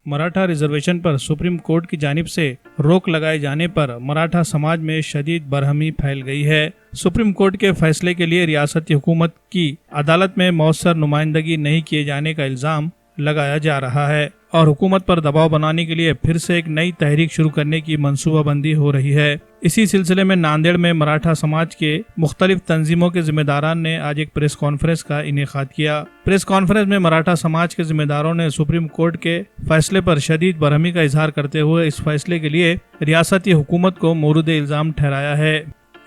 Maratha reservation पर supreme court की जानिब से रोक लगाए जाने पर मराठा समाज में शदीद बरहमी फैल गई है। सुप्रीम कोर्ट के फैसले के लिए रियासती हुकूमत की अदालत में मौसर नुमाइंदगी नहीं किए जाने का इल्जाम लगाया जा रहा है और हुकूमत पर दबाव बनाने के लिए फिर से एक नई तहरीक शुरू करने की मंसूबाबंदी हो रही है। इसी सिलसिले में नांदेड़ में मराठा समाज के मुख्तलिफ तंजीमों के जिम्मेदारान ने आज एक प्रेस कॉन्फ्रेंस का इनेकाद किया। प्रेस कॉन्फ्रेंस में मराठा समाज के जिम्मेदारों ने सुप्रीम कोर्ट के फैसले पर शदीद बरहमी का इजहार करते हुए इस फैसले के लिए रियासती हुकूमत को मोरूद इल्जाम ठहराया है।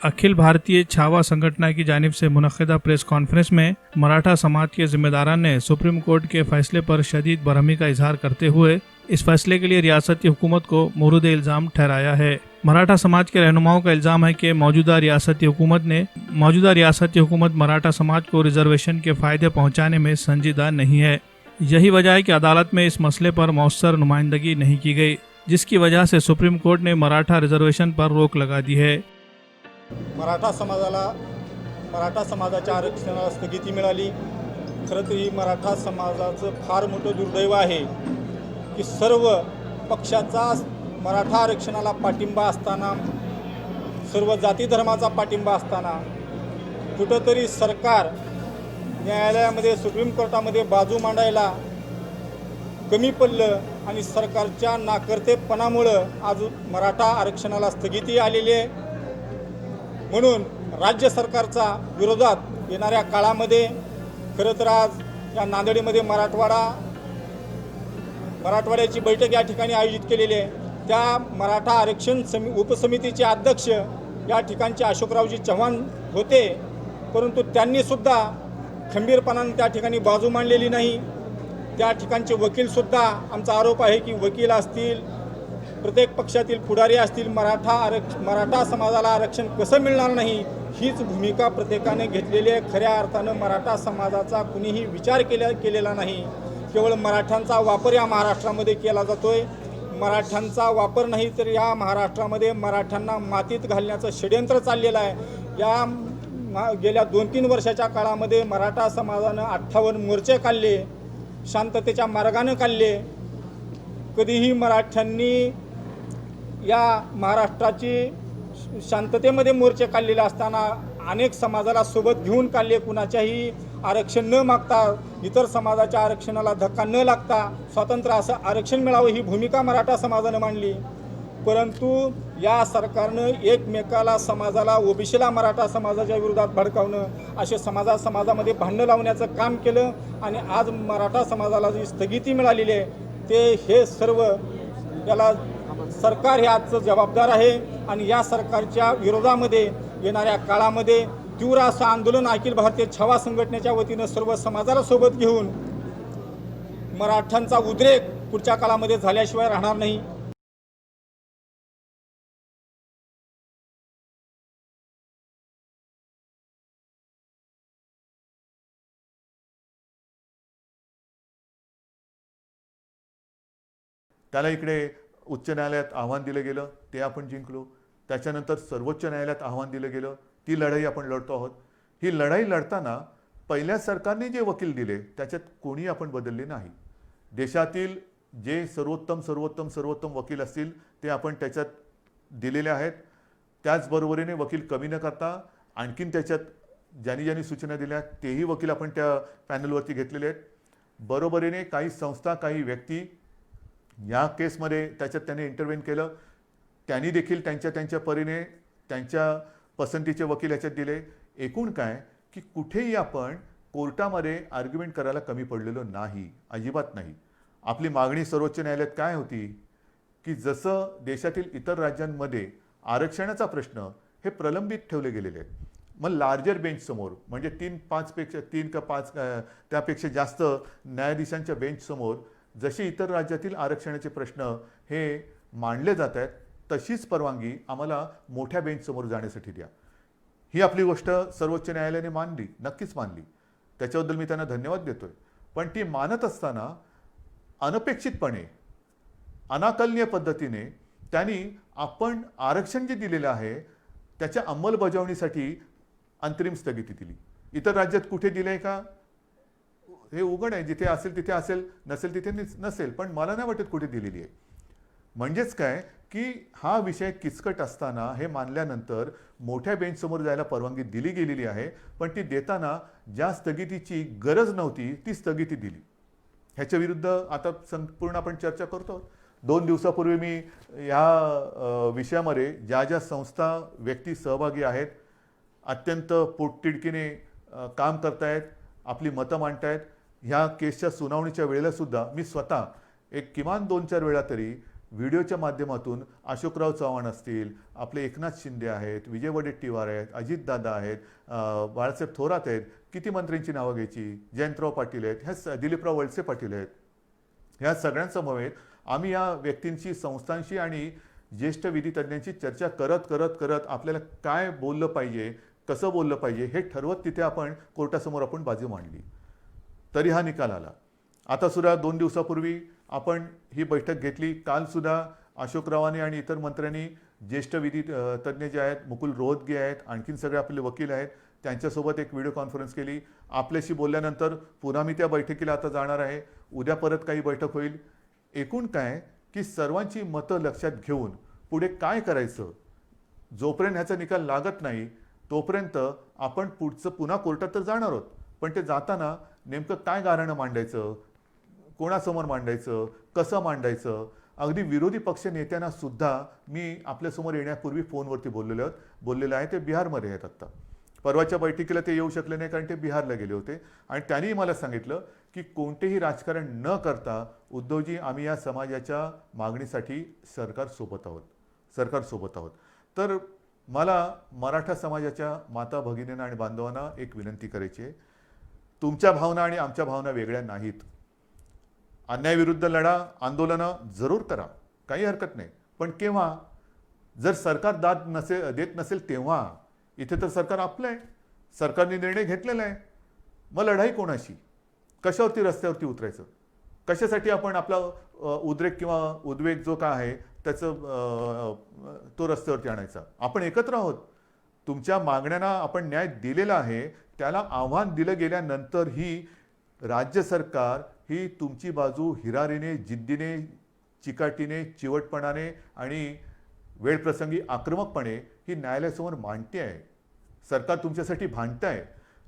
अखिल भारतीय छावा संगठन की जानिब से मुनक्किदा प्रेस कॉन्फ्रेंस में मराठा समाज के जिम्मेदारान ने सुप्रीम कोर्ट के फैसले पर शदीद बरहमी का इजहार करते हुए इस फैसले के लिए रियासती हुकूमत को मोरूद इल्जाम ठहराया है। मराठा समाज के रहनुमाओं का इल्जाम है कि मौजूदा रियासती हुकूमत मराठा समाज को रिजर्वेशन के फायदे पहुँचाने में संजीदा नहीं है। यही वजह है कि अदालत में इस मसले पर मौसर नुमाइंदगी नहीं की गई, जिसकी वजह से सुप्रीम कोर्ट ने मराठा रिजर्वेशन पर रोक लगा दी है। मराठा समाजाच्या आरक्षणाला स्थगिती मिळाली। खरं तर ही मराठा समाजाचं फार मोठं दुर्दैव आहे की सर्व पक्षाचा मराठा आरक्षणाला पाठिंबा असताना, सर्व जाती धर्माचा पाठिंबा असताना कुठंतरी सरकार न्यायालयामध्ये सुप्रीम कोर्टामध्ये बाजू मांडायला कमी पडलं आणि सरकारच्या नाकर्तेपणामुळं आज मराठा आरक्षणाला स्थगिती आलेली आहे। म्हणून राज्य सरकारचा विरोधात येणाऱ्या काळामध्ये खरं तर आज या नांदेडमध्ये मराठवाड्याची बैठक या ठिकाणी आयोजित केलेली आहे। त्या मराठा आरक्षण उपसमितीचे अध्यक्ष या ठिकाणचे अशोकरावजी चव्हाण होते, परंतु त्यांनी सुद्धा खंबीरपणाने त्या ठिकाणी बाजू मांडलेली नाही। त्या ठिकाणचे वकील सुद्धा, आमचा आरोप आहे की वकील असतील, प्रत्येक पक्षातील पुढारी असतील, मराठा समाजाला आरक्षण कसं मिळणार नाही हीच भूमिका प्रत्येकाने घेतलेली आहे। खऱ्या अर्थानं मराठा समाजाचा कुणीही विचार केलेला नाही। केवळ मराठ्यांचा वापर या महाराष्ट्रामध्ये केला जातोय। मराठ्यांचा वापर नाही तर या महाराष्ट्रामध्ये मराठ्यांना मातीत घालण्याचं षड्यंत्र चाललेलं आहे। या गेल्या 2-3 वर्षाच्या काळामध्ये मराठा समाजानं 58 मोर्चे काढले, शांततेच्या मार्गाने काढले। कधीही मराठ्यांनी या महाराष्ट्राची शांततेमध्ये मोर्चे काढलेले असताना अनेक समाजाला सोबत घेऊन काढले। कुणाच्याही आरक्षण न मागता, इतर समाजाच्या आरक्षणाला धक्का न लागता स्वतंत्र असं आरक्षण मिळावं ही भूमिका मराठा समाजानं मांडली। परंतु या सरकारनं एकमेकाला, समाजाला, ओबीसीला मराठा समाजाच्या विरोधात भडकावणं, असे समाजामध्ये भांडणं लावण्याचं काम केलं आणि आज मराठा समाजाला जी स्थगिती मिळालेली आहे हे सर्व याला सरकार हे आजचं जबाबदार आहे। आणि या सरकारच्या विरोधामध्ये येणाऱ्या काळामध्ये तीव्र असं आंदोलन अखिल भारतीय छावा संघटनेच्या वतीनं सर्व समाजाला सोबत घेऊन मराठ्यांचा उद्रेक पुढच्या काळामध्ये झाल्याशिवाय राहणार नाही। त्याला इकडे उच्च न्यायालयात आव्हान दिलं गेलं, ते आपण जिंकलो। त्याच्यानंतर सर्वोच्च न्यायालयात आव्हान दिलं गेलं, ती लढाई आपण लढतो आहोत। ही लढाई लढताना पहिल्या सरकारने जे वकील दिले त्याच्यात कोणी आपण बदलले नाही। देशातील जे सर्वोत्तम वकील असतील ते आपण त्याच्यात दिलेले आहेत। त्याचबरोबरीने वकील कमी न करता आणखीन त्याच्यात ज्यांनी सूचना दिल्या तेही वकील आपण त्या पॅनलवरती घेतलेले आहेत। बरोबरीने काही संस्था, काही व्यक्ती या केसमध्ये त्याच्यात त्याने इंटरव्हेन केलं, त्यांनी देखील त्यांच्या परीने त्यांच्या पसंतीचे वकील याच्यात दिले। एकूण काय की कुठेही आपण कोर्टामध्ये आर्ग्युमेंट करायला कमी पडलेलो नाही, अजिबात नाही। आपली मागणी सर्वोच्च न्यायालयात काय होती की जसं देशातील इतर राज्यांमध्ये आरक्षणाचा प्रश्न हे प्रलंबित ठेवले गेलेले आहेत, मग लार्जर बेंच समोर म्हणजे 3 का 5 त्यापेक्षा जास्त न्यायाधीशांच्या बेंच समोर जसे इतर राज्यातील आरक्षणाचे प्रश्न हे मांडले जात आहेत तशीच परवानगी आम्हाला मोठ्या बेंच समोर जाण्यासाठी द्या। ही आपली गोष्ट सर्वोच्च न्यायालयाने मानली, नक्कीच मानली, त्याच्याबद्दल मी त्यांना धन्यवाद देतोय। पण ती मानत असताना अनपेक्षितपणे, अनाकलनीय पद्धतीने त्यांनी आपण आरक्षण जे दिलेलं आहे त्याच्या अंमलबजावणीसाठी अंतरिम स्थगिती दिली। इतर राज्यात कुठे दिले का हे उघड आहे, जिथे असेल तिथे असेल, नसेल तिथे नसेल, पण मला नाही वाटत कुठे दिलेली आहे. म्हणजेच काय की हा विषय किचकट असताना हे मानल्यानंतर मोठ्या बेंचसमोर जायला परवानगी दिली गेलेली आहे, पण ती देताना ज्या स्थगितीची गरज नव्हती ती स्थगिती दिली. ह्याच्या विरुद्ध आता संपूर्ण आपण चर्चा करतो. 2 दिवसापूर्वी मी या विषयामध्ये ज्या ज्या संस्था व्यक्ती सहभागी आहेत, अत्यंत पोटतिडकीने काम करतायत, आपली मतं मांडतायत, ह्या केसच्या सुनावणीच्या वेळेला सुद्धा मी स्वतः एक किमान 2-4 वेळा तरी व्हिडिओच्या माध्यमातून अशोकराव चव्हाण असतील, आपले एकनाथ शिंदे आहेत, विजय वडेट्टीवार आहेत, अजितदादा आहेत, बाळासाहेब थोरात आहेत, किती मंत्र्यांची नावं घ्यायची, जयंतराव पाटील आहेत, ह्या दिलीपराव वळसे पाटील आहेत, ह्या सगळ्यांसमवेत आम्ही या व्यक्तींशी, संस्थांशी आणि ज्येष्ठ विधितज्ञांची चर्चा करत करत करत आपल्याला काय बोललं पाहिजे, कसं बोललं पाहिजे हे ठरवत तिथे आपण कोर्टासमोर आपण बाजू मांडली. तरी हा निकाल आला. आता सुद्धा 2 दिवसापूर्वी आपण ही बैठक घेतली. काल सुद्धा अशोकरावांनी आणि इतर मंत्र्यांनी, ज्येष्ठ विधी तज्ज्ञ जे आहेत, मुकुल रोहतगी आहेत, आणखीन सगळे आपले वकील आहेत, त्यांच्यासोबत एक व्हिडिओ कॉन्फरन्स केली. आपल्याशी बोलल्यानंतर पुन्हा मी त्या बैठकीला आता जाणार आहे. उद्या परत काही बैठक होईल. एकूण काय की सर्वांची मतं लक्षात घेऊन पुढे काय करायचं, जोपर्यंत ह्याचा निकाल लागत नाही तोपर्यंत आपण पुढचं पुन्हा कोर्टात तर जाणार आहोत, पण ते जाताना नेमकं काय गाऱ्हाणं मांडायचं, कोणासमोर मांडायचं, कसं मांडायचं. अगदी विरोधी पक्ष नेत्यांना सुद्धा मी आपल्यासमोर येण्यापूर्वी फोनवरती बोललेलं आहे. ते बिहारमध्ये आहेत आत्ता. परवाच्या बैठकीला ते येऊ शकले नाही कारण ते बिहारला गेले होते. आणि त्यांनी मला सांगितलं की कोणतेही राजकारण न करता उद्धवजी आम्ही या समाजाच्या मागणीसाठी सरकारसोबत आहोत. तर मला मराठा समाजाच्या माता भगिनींना आणि बांधवांना एक विनंती करायची आहे. तुमच्या भावना आणि आमच्या भावना वेगळ्या नाहीत. अन्यायाविरुद्ध लढा, आंदोलनं जरूर करा, काही हरकत नाही. पण केव्हा, जर सरकार देत नसेल तेव्हा. इथे तर सरकार आपलं आहे, सरकारने निर्णय घेतलेला आहे. मग लढाई कोणाशी, कशावरती रस्त्यावरती उतरायचं, कशासाठी आपण आपला उद्रेक किंवा उद्वेग जो काय आहे त्याचं तो रस्त्यावरती आणायचा. आपण एकत्र आहोत. तुमच्या मागण्यांना आपण न्याय दिलेला आहे. त्याला आव्हान दिलं गेल्यानंतर ही राज्य सरकार ही तुमची बाजू हिरारीने, जिद्दीने, चिकाटीने, चिवटपणाने आणि वेळप्रसंगी आक्रमकपणे ही न्यायालयासमोर मांडते आहे. सरकार तुमच्यासाठी भांडतं आहे.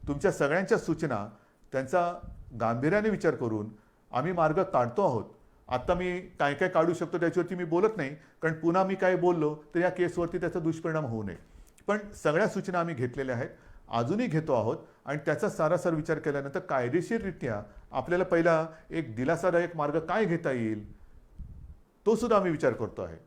तुमच्या सगळ्यांच्या सूचना त्यांचा गांभीर्याने विचार करून आम्ही मार्ग काढतो आहोत. आता मी काय काय काढू शकतो त्याच्यावरती मी बोलत नाही, कारण पुन्हा मी काय बोललो तर या केसवरती त्याचा दुष्परिणाम होऊ नये. पण सगळ्या सूचना आम्ही घेतलेल्या आहेत, अजूनही घेतो आहोत. आणि त्याचा सारासार विचार केल्यानंतर कायदेशीररित्या आपल्याला पहिला एक दिलासादायक मार्ग काय घेता येईल तो सुद्धा आम्ही विचार करतो आहे.